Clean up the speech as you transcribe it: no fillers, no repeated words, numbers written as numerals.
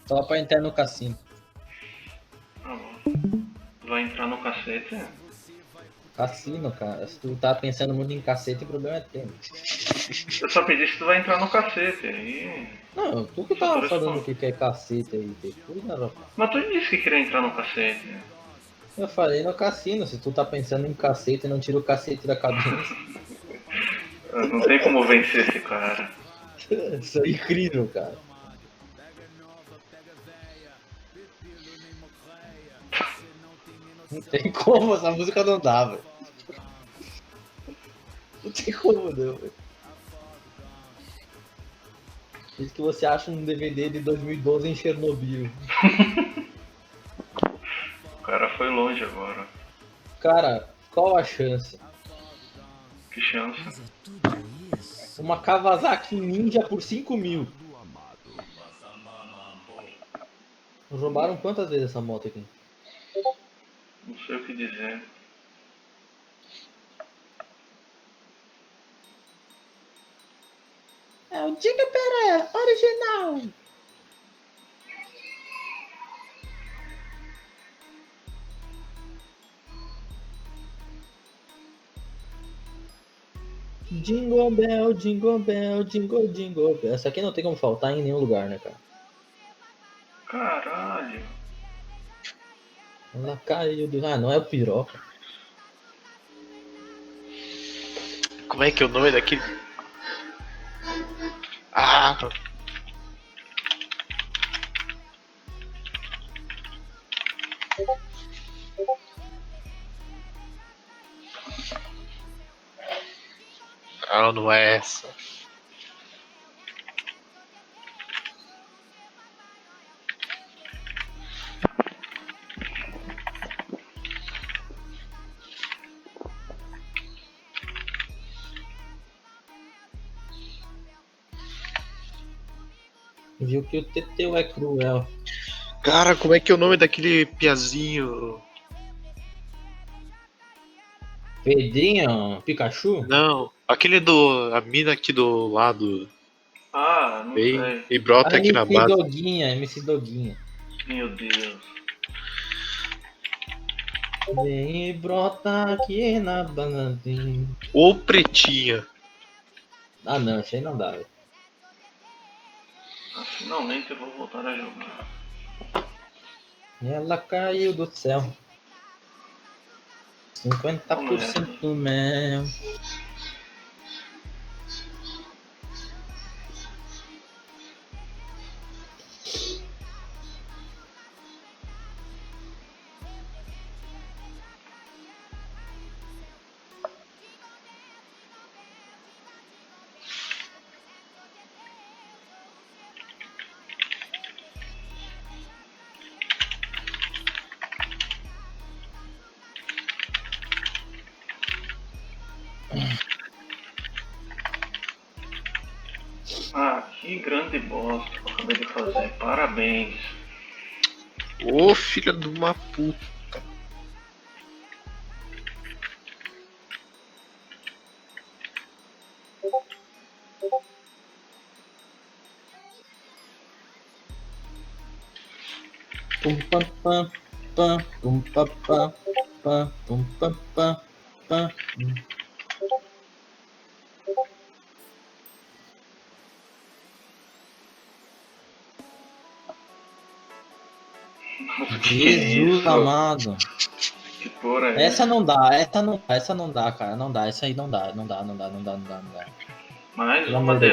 Só pra entrar no cassino. Tá bom. Tu vai entrar no cacete? Cassino, cara. Se tu tá pensando muito em cacete, o problema é teu. Eu só pedi se tu vai entrar no cacete. Aí. Não, tu que Só tu tava falando responde. que quer cacete aí, te cuida, rapaz. Mas tu disse que queria entrar no cacete. Eu falei no cassino, se tu tá pensando em cacete, não tira o cacete da cabeça. Não tem como vencer esse cara. Isso é incrível, cara. Não tem como, essa música não dá, velho. Não tem como, não, velho. Isso que você acha um DVD de 2012 em Chernobyl. O cara foi longe agora. Cara, qual a chance? Que chance. Uma Kawasaki Ninja por 5 mil. Roubaram quantas vezes essa moto aqui? Não sei o que dizer. É o Diga Pera original. Jingle Bell, Jingle Bell, Jingle Jingle Bell. Essa aqui não tem como faltar em nenhum lugar, né, cara? Caralho. Ela caiu do... Ah, não é o piroca. Como é que é o nome daquele? Ah! Não, não é essa. Viu que o Teteu é cruel. Cara, como é que é o nome daquele piazinho? Pedrinho, Pikachu? Não, aquele do. A mina aqui do lado. Ah, não Vem sei. e brota A aqui na MC base. Doguinha, MC Doguinha. Meu Deus. Vem e brota aqui na bandinha. Ou pretinha. Ah não, isso aí não dá, velho. Ah, finalmente eu vou voltar a jogar. Ela caiu do céu. Vamos nessa. 50% mel. Ah, que grande bosta que eu acabei de fazer. Parabéns. Ô filha de uma puta. Pum pam pam pam pum pam pam pam pum pam pam pam. Que Jesus isso? amado. Que porra é Essa essa? não dá, essa não dá, cara. Não dá, essa aí não dá, não dá, não dá, não dá, não dá, não dá. Mais Pelo uma amor de